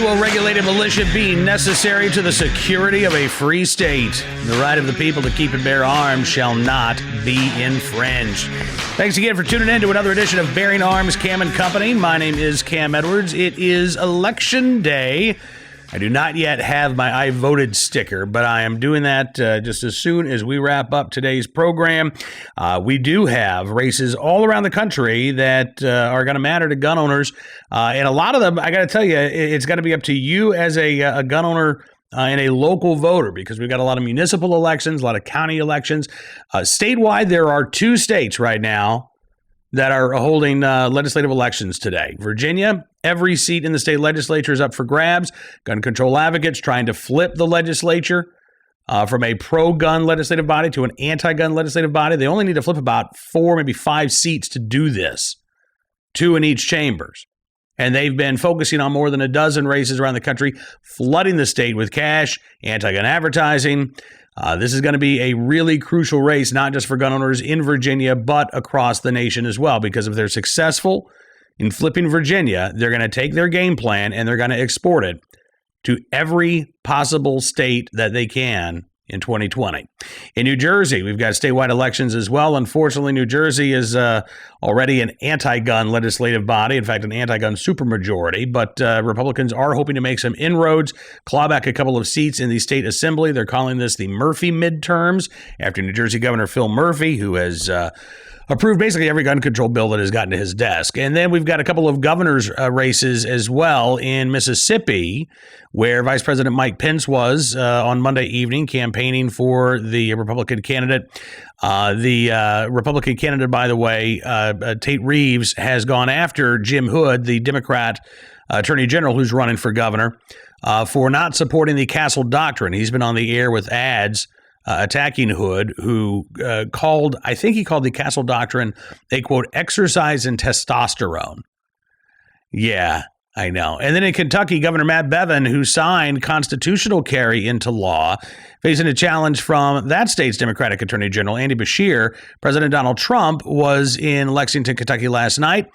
will regulated militia be necessary to the security of a free state? The right of the people to keep and bear arms shall not be infringed. Thanks again for tuning in to another edition of Bearing Arms Cam and Company. My name is Cam Edwards. It is Election Day. I do not yet have my I voted sticker, but I am doing that just as soon as we wrap up today's program. We do have races all around the country that are going to matter to gun owners. And a lot of them, I got to tell you, it's going to be up to you as a gun owner and a local voter, because we've got a lot of municipal elections, a lot of county elections. Statewide, there are 2 states right now that are holding legislative elections today. Virginia, every seat in the state legislature is up for grabs. Gun control advocates trying to flip the legislature from a pro-gun legislative body to an anti-gun legislative body. They only need to flip about 4, maybe 5 seats to do this, 2 in each chambers. And they've been focusing on more than a dozen races around the country, flooding the state with cash, anti-gun advertising. This is going to be a really crucial race, not just for gun owners in Virginia, but across the nation as well, because if they're successful in flipping Virginia, they're going to take their game plan and they're going to export it to every possible state that they can in 2020. In New Jersey, we've got statewide elections as well. Unfortunately, New Jersey is already an anti-gun legislative body, in fact, an anti-gun supermajority, but Republicans are hoping to make some inroads, claw back a couple of seats in the state assembly. They're calling this the Murphy midterms, after New Jersey Governor Phil Murphy, who has approved basically every gun control bill that has gotten to his desk. And then we've got a couple of governor's races as well in Mississippi, where Vice President Mike Pence was on Monday evening campaigning for the Republican candidate. The Republican candidate, by the way, Tate Reeves, has gone after Jim Hood, the Democrat Attorney General who's running for governor, for not supporting the Castle Doctrine. He's been on the air with ads attacking Hood, who he called the Castle Doctrine a, quote, exercise in testosterone. Yeah, I know. And then in Kentucky, Governor Matt Bevin, who signed constitutional carry into law, facing a challenge from that state's Democratic Attorney General, Andy Beshear. President Donald Trump was in Lexington, Kentucky last night,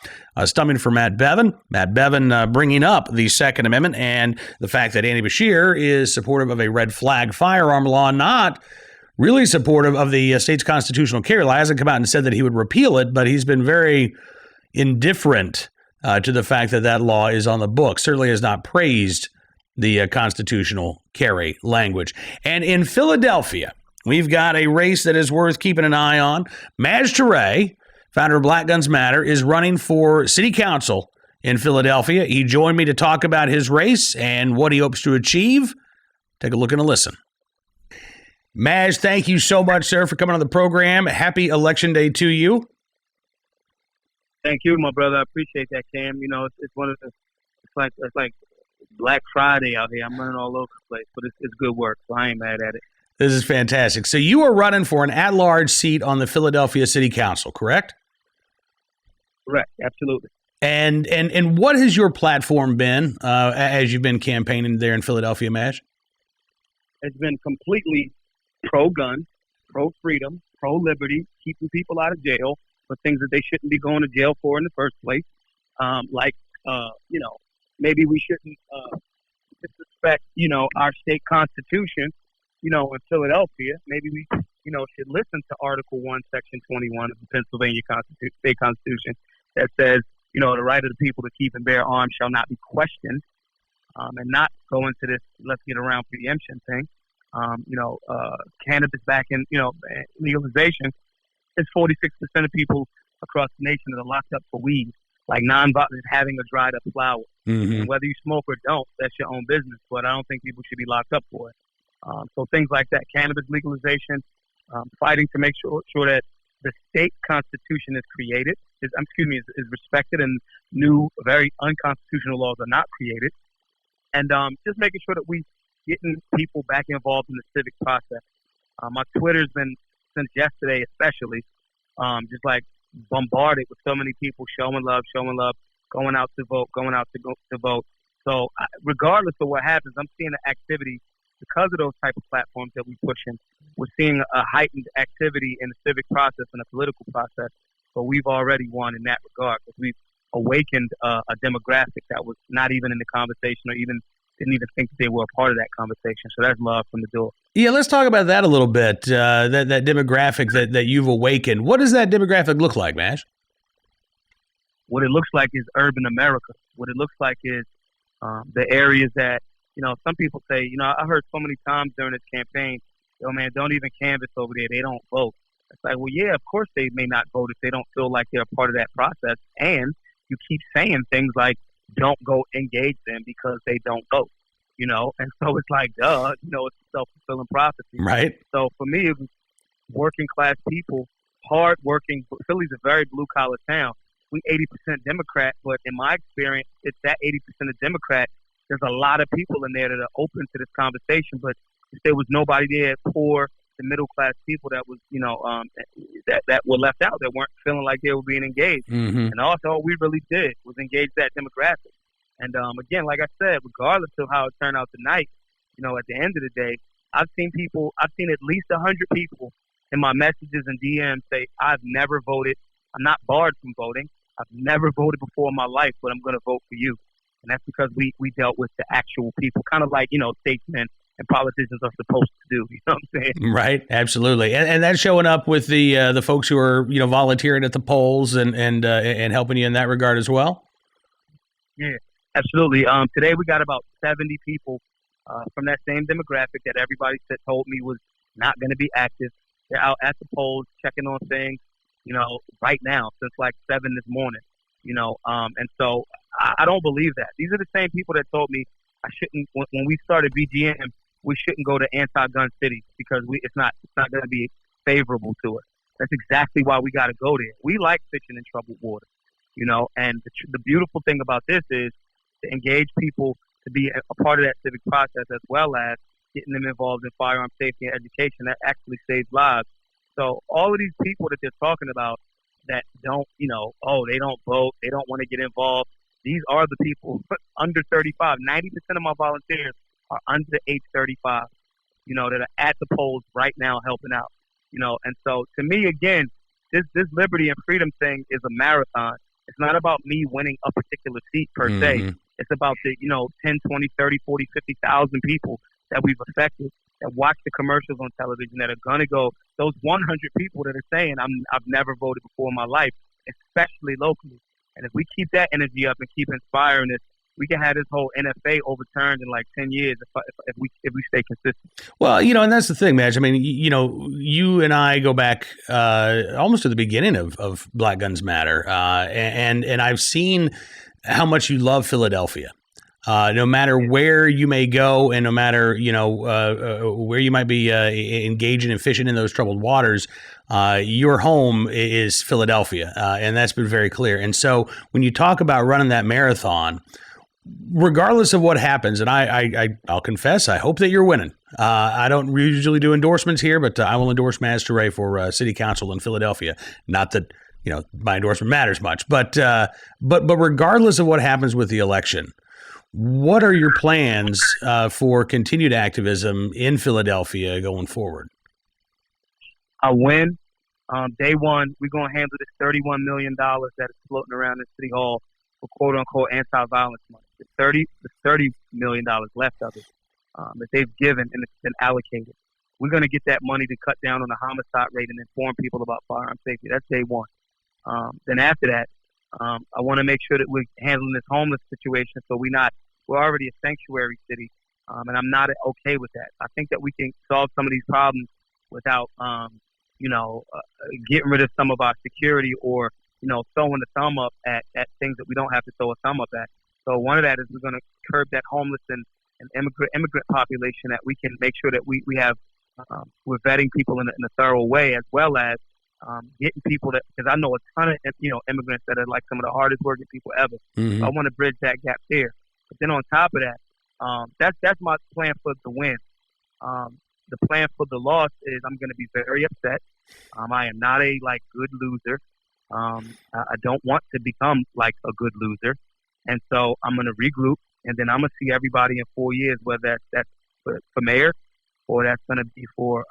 stumming for Matt Bevin. Matt Bevin bringing up the Second Amendment and the fact that Andy Beshear is supportive of a red flag firearm law, not really supportive of the state's constitutional carry law. He hasn't come out and said that he would repeal it, but he's been very indifferent to the fact that that law is on the books. Certainly has not praised the constitutional carry language. And in Philadelphia, we've got a race that is worth keeping an eye on. Maj Toure, founder of Black Guns Matter, is running for city council in Philadelphia. He joined me to talk about his race and what he hopes to achieve. Take a look and a listen. Maj, thank you so much, sir, for coming on the program. Happy Election Day to you. Thank you, my brother. I appreciate that, Cam. You know, it's one of the, it's like Black Friday out here. I'm running all over the place, but it's good work, so I ain't mad at it. This is fantastic. So you are running for an at-large seat on the Philadelphia City Council, correct? Correct, absolutely. And what has your platform been as you've been campaigning there in Philadelphia, Maj? It's been completely pro-gun, pro-freedom, pro-liberty, keeping people out of jail for things that they shouldn't be going to jail for in the first place. Maybe we shouldn't disrespect, our state constitution, in Philadelphia. Maybe we, should listen to Article 1, Section 21 of the Pennsylvania State Constitution that says, the right of the people to keep and bear arms shall not be questioned, and not go into this let's get around preemption thing. Cannabis back in, legalization. There's 46% of people across the nation that are locked up for weed, like non-violent, having a dried up flower. Mm-hmm. And whether you smoke or don't, that's your own business. But I don't think people should be locked up for it. So things like that, cannabis legalization, fighting to make sure that the state constitution is respected and new, very unconstitutional laws are not created. And just making sure that we getting people back involved in the civic process. My Twitter's been, since yesterday especially, just like bombarded with so many people showing love, going out to vote. So regardless of what happens, I'm seeing the activity because of those type of platforms that we push in. We're seeing a heightened activity in the civic process and the political process. So we've already won in that regard because we've awakened a demographic that was not even in the conversation or even didn't even think they were a part of that conversation. So that's love from the door. Yeah, let's talk about that a little bit. That demographic that you've awakened. What does that demographic look like, Maj? What it looks like is urban America. What it looks like is the areas that, some people say, I heard so many times during this campaign, yo, man, don't even canvass over there. They don't vote. It's like, well, yeah, of course they may not vote if they don't feel like they're a part of that process. And you keep saying things like, don't go engage them because they don't vote, And so it's like, duh, it's a self-fulfilling prophecy. Right. So for me, it was working class people, hard working. Philly's a very blue-collar town. We 80% Democrat, but in my experience, it's that 80% of Democrat. There's a lot of people in there that are open to this conversation, but if there was nobody there, poor, the middle class people that was, that were left out, that weren't feeling like they were being engaged. Mm-hmm. And also, all we really did was engage that demographic. And again, like I said, regardless of how it turned out tonight, at the end of the day, I've seen at least 100 people in my messages and DMs say, I've never voted. I'm not barred from voting. I've never voted before in my life, but I'm going to vote for you. And that's because we dealt with the actual people, kind of like, statesmen and politicians are supposed to do. You know what I'm saying? Right. Absolutely. And that's showing up with the folks who are, volunteering at the polls and helping you in that regard as well. Yeah, absolutely. Today we got about 70 people from that same demographic that everybody told me was not going to be active. They're out at the polls checking on things, right now since like 7 this morning, and so I don't believe that. These are the same people that told me I shouldn't, when we started BGM, we shouldn't go to anti-gun cities because it's not going to be favorable to us. That's exactly why we got to go there. We like fishing in troubled water, and the beautiful thing about this is to engage people to be a part of that civic process as well as getting them involved in firearm safety and education that actually saves lives. So all of these people that they're talking about that don't, they don't vote, they don't want to get involved. These are the people under 35. 90% of my volunteers are under age 35, that are at the polls right now helping out, And so to me, again, this liberty and freedom thing is a marathon. It's not about me winning a particular seat per se. It's about the, 10, 20, 30, 40, 50,000 people that we've affected, that watch the commercials on television, that are going to go, those 100 people that are saying, I've never voted before in my life, especially locally. And if we keep that energy up and keep inspiring this, we can have this whole NFA overturned in like 10 years if we stay consistent. Well, and that's the thing, Maj. I mean, you and I go back almost to the beginning of Black Guns Matter, and I've seen how much you love Philadelphia. No matter where you may go and no matter, where you might be engaging and fishing in those troubled waters, your home is Philadelphia. And that's been very clear. And so when you talk about running that marathon, regardless of what happens, and I'll confess, I hope that you're winning. I don't usually do endorsements here, but I will endorse Maj Toure for city council in Philadelphia. Not that, my endorsement matters much, but regardless of what happens with the election, what are your plans for continued activism in Philadelphia going forward? I win. Day one, we're going to handle this $31 million that is floating around in City Hall for quote-unquote anti-violence money. The $30 million left of it that they've given and it's been allocated. We're going to get that money to cut down on the homicide rate and inform people about firearm safety. That's day one. Then after that, I want to make sure that we're handling this homeless situation so we're already a sanctuary city, and I'm not okay with that. I think that we can solve some of these problems without, getting rid of some of our security or, throwing the thumb up at things that we don't have to throw a thumb up at. So one of that is we're going to curb that homeless and immigrant population, that we can make sure that we have, we're vetting people in a thorough way, as well as getting people because I know a ton of, immigrants that are like some of the hardest working people ever. Mm-hmm. So I want to bridge that gap there. But then on top of that, that's my plan for the win. The plan for the loss is I'm going to be very upset. I am not a good loser. I don't want to become like a good loser. And so I'm going to regroup, and then I'm going to see everybody in 4 years, whether that's for mayor or that's going to be for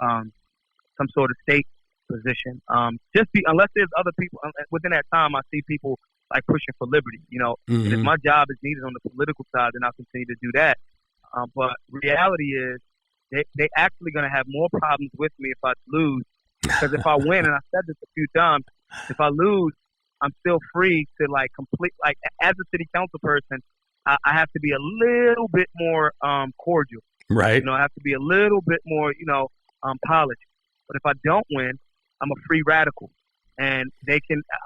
some sort of state position. Unless there's other people within that time, I see people like pushing for liberty, Mm-hmm. And if my job is needed on the political side, then I'll continue to do that. But reality is they actually going to have more problems with me if I lose. Because if I win, and I said this a few times, if I lose, I'm still free to complete, as a city council person, I have to be a little bit more cordial. Right. I have to be a little bit more, polished. But if I don't win, I'm a free radical. And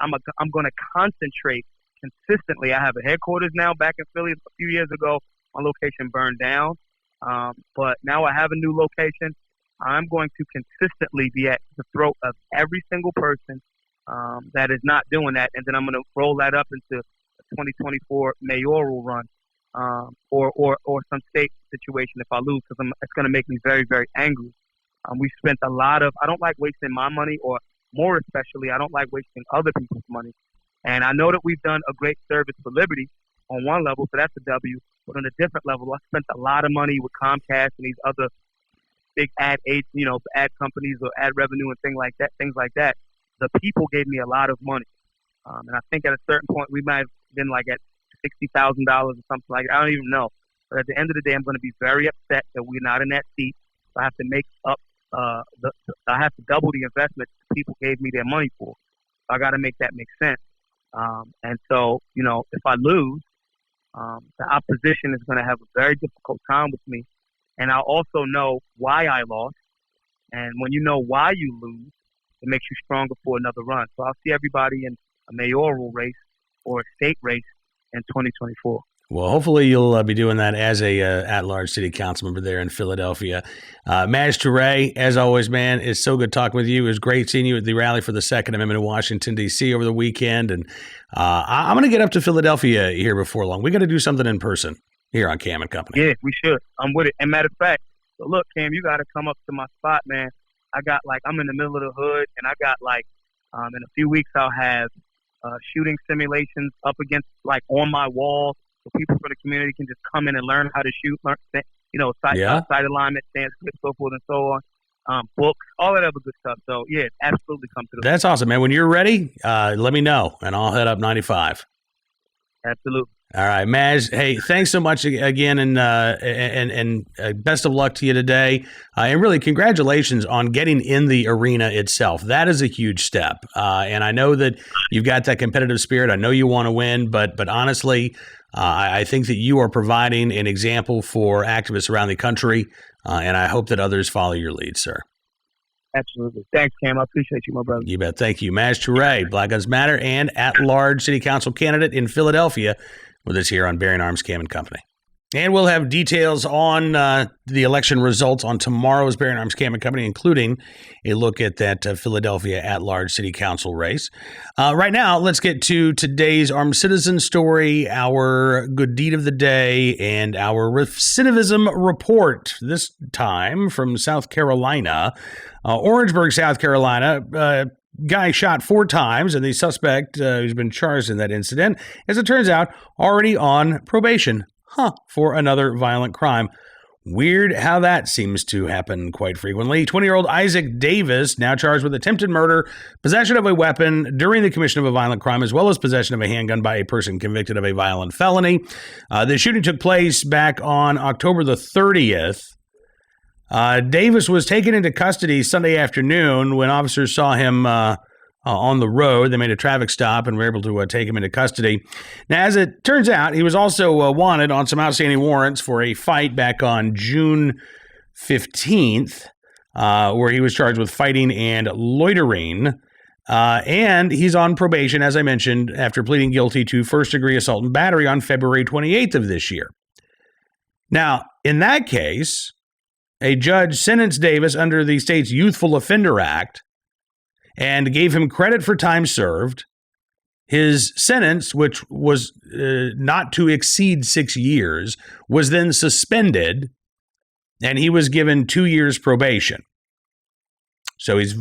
I'm going to concentrate consistently. I have a headquarters now back in Philly a few years ago. My location burned down. But now I have a new location. I'm going to consistently be at the throat of every single person that is not doing that. And then I'm going to roll that up into a 2024 mayoral run or some state situation if I lose, because it's going to make me very, very angry. We spent a lot of – I don't like wasting my money, or more especially, I don't like wasting other people's money. And I know that we've done a great service for Liberty on one level, so that's a W. But on a different level, I spent a lot of money with Comcast and these other big ad companies or ad revenue and things like that. The people gave me a lot of money. And I think at a certain point we might have been at $60,000 or something like that. I don't even know. But at the end of the day, I'm going to be very upset that we're not in that seat. So I have to make up I have to double the investment people gave me their money for. So I got to make that make sense. And so, if I lose, the opposition is going to have a very difficult time with me. And I'll also know why I lost. And when you know why you lose, it makes you stronger for another run. So I'll see everybody in a mayoral race or a state race in 2024. Well, hopefully you'll be doing that as a at-large city council member there in Philadelphia. Maj Toure, as always, man, it's so good talking with you. It was great seeing you at the rally for the Second Amendment in Washington, D.C. over the weekend. And I'm going to get up to Philadelphia here before long. We got to do something in person here on Cam and Company. Yeah, we should. I'm with it. And matter of fact, so look, Cam, you got to come up to my spot, man. I got I'm in the middle of the hood, and I got in a few weeks I'll have shooting simulations up against on my wall. So people from the community can just come in and learn how to shoot, sight alignment, stance, so forth and so on. Books, all that other good stuff. So, yeah, absolutely come to the That's awesome, man. When you're ready, let me know, and I'll head up 95. Absolutely. All right, Maj. Hey, thanks so much again, and best of luck to you today. And really, congratulations on getting in the arena itself. That is a huge step. And I know that you've got that competitive spirit. I know you want to win, but honestly, I think that you are providing an example for activists around the country, and I hope that others follow your lead, sir. Absolutely. Thanks, Cam. I appreciate you, my brother. You bet. Thank you. Maj Toure, Black Lives Matter, and at-large city council candidate in Philadelphia, with us here on Bearing Arms Cam and Company. And we'll have details on the election results on tomorrow's Bearing Arms Cam and Company, including a look at that Philadelphia at-large city council race. Right now, let's get to today's Armed Citizen story, our good deed of the day, and our recidivism report, this time from South Carolina. Orangeburg, South Carolina, guy shot 4 times, and the suspect who's been charged in that incident, as it turns out, already on probation. For another violent crime. Weird how that seems to happen quite frequently. 20-year-old Isaac Davis, now charged with attempted murder, possession of a weapon during the commission of a violent crime, as well as possession of a handgun by a person convicted of a violent felony. The shooting took place back on October the 30th. Davis was taken into custody Sunday afternoon when officers saw him on the road. They made a traffic stop and were able to take him into custody. Now, as it turns out, he was also wanted on some outstanding warrants for a fight back on June 15th, where he was charged with fighting and loitering. And he's on probation, as I mentioned, after pleading guilty to first-degree assault and battery on February 28th of this year. Now, in that case, a judge sentenced Davis under the state's Youthful Offender Act and gave him credit for time served. His sentence, which was not to exceed 6 years, was then suspended, and he was given 2 years probation. So he's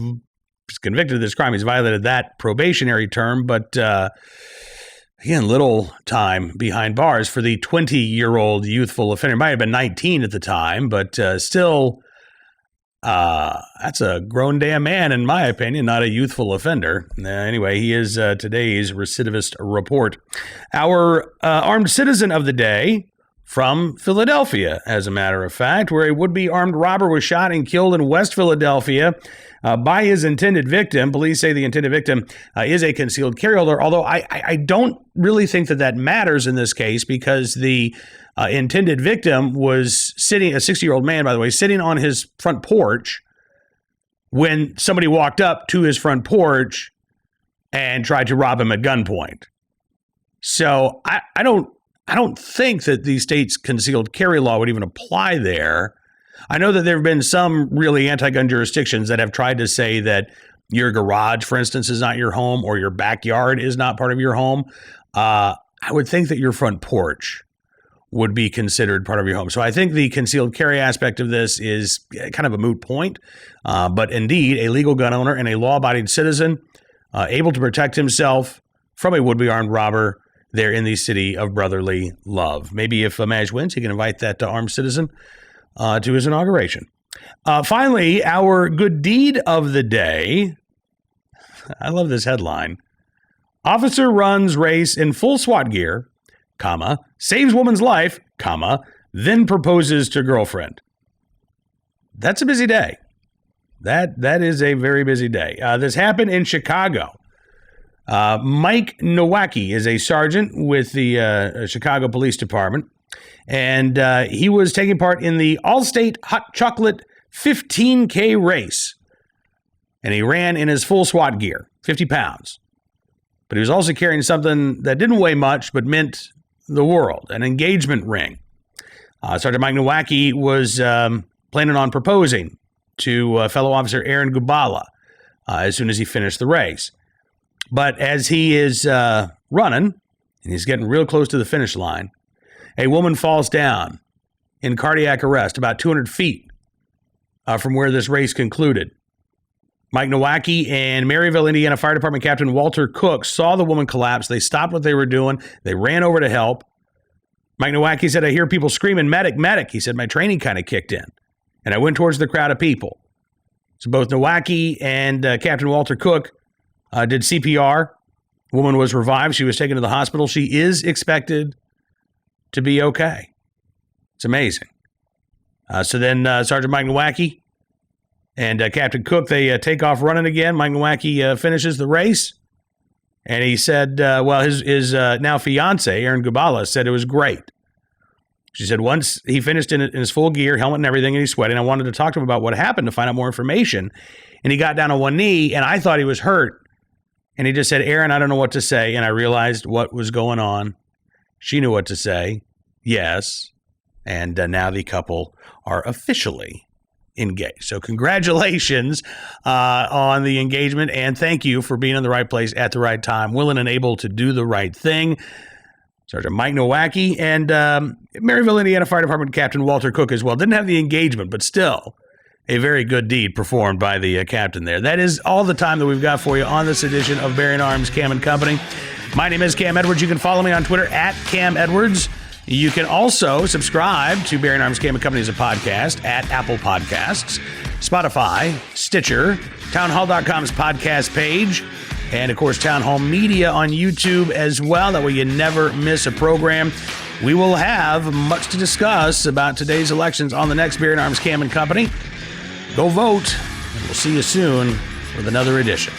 convicted of this crime. He's violated that probationary term, but again, little time behind bars for the 20-year-old youthful offender. Might have been 19 at the time, but still... that's a grown damn man, in my opinion, not a youthful offender. Anyway, he is today's recidivist report. Our armed citizen of the day from Philadelphia, as a matter of fact, where a would-be armed robber was shot and killed in West Philadelphia by his intended victim. Police say the intended victim is a concealed carry holder, although I don't really think that matters in this case, because the intended victim was sitting, a 60-year-old man, by the way, sitting on his front porch when somebody walked up to his front porch and tried to rob him at gunpoint. So I don't think that the state's concealed carry law would even apply there. I know that there have been some really anti-gun jurisdictions that have tried to say that your garage, for instance, is not your home, or your backyard is not part of your home. I would think that your front porch would be considered part of your home. So I think the concealed carry aspect of this is kind of a moot point. But indeed, a legal gun owner and a law-abiding citizen able to protect himself from a would-be armed robber there in the city of brotherly love. Maybe if Maj wins, he can invite that armed citizen to his inauguration. Finally, our good deed of the day. I love this headline. Officer runs race in full SWAT gear, comma, saves woman's life, comma, then proposes to girlfriend. That's a busy day. That is a very busy day. This happened in Chicago. Mike Nowacki is a sergeant with the Chicago Police Department, and he was taking part in the All-State Hot Chocolate 15K race, and he ran in his full SWAT gear, 50 pounds. But he was also carrying something that didn't weigh much but meant the world, an engagement ring. Sergeant Mike Nowacki was planning on proposing to fellow officer Aaron Gubala as soon as he finished the race. But as he is running, and he's getting real close to the finish line, a woman falls down in cardiac arrest about 200 feet from where this race concluded. Mike Nowacki and Maryville, Indiana Fire Department Captain Walter Cook saw the woman collapse. They stopped what they were doing. They ran over to help. Mike Nowacki said, "I hear people screaming, 'Medic, medic.' He said, 'My training kind of kicked in, and I went towards the crowd of people.'" So both Nowacki and Captain Walter Cook did CPR. The woman was revived. She was taken to the hospital. She is expected to be okay. It's amazing. So then Sergeant Mike Nowacki and Captain Cook, they take off running again. Mike Nowacki finishes the race. And he said, his now fiance, Aaron Gubala, said it was great. She said once he finished in his full gear, helmet and everything, and he's sweating, I wanted to talk to him about what happened to find out more information. And he got down on one knee, and I thought he was hurt. And he just said, "Aaron, I don't know what to say." And I realized what was going on. She knew what to say. Yes. And now the couple are officially engaged. So congratulations on the engagement, and thank you for being in the right place at the right time, willing and able to do the right thing. Sergeant Mike Nowacki and Maryville, Indiana Fire Department Captain Walter Cook as well. Didn't have the engagement, but still a very good deed performed by the captain there. That is all the time that we've got for you on this edition of Bearing Arms Cam & Company. My name is Cam Edwards. You can follow me on Twitter at Cam Edwards. You can also subscribe to Bearing Arms Cam & Company as a podcast at Apple Podcasts, Spotify, Stitcher, townhall.com's podcast page, and, of course, Town Hall Media on YouTube as well. That way you never miss a program. We will have much to discuss about today's elections on the next Bearing Arms Cam & Company. Go vote, and we'll see you soon with another edition.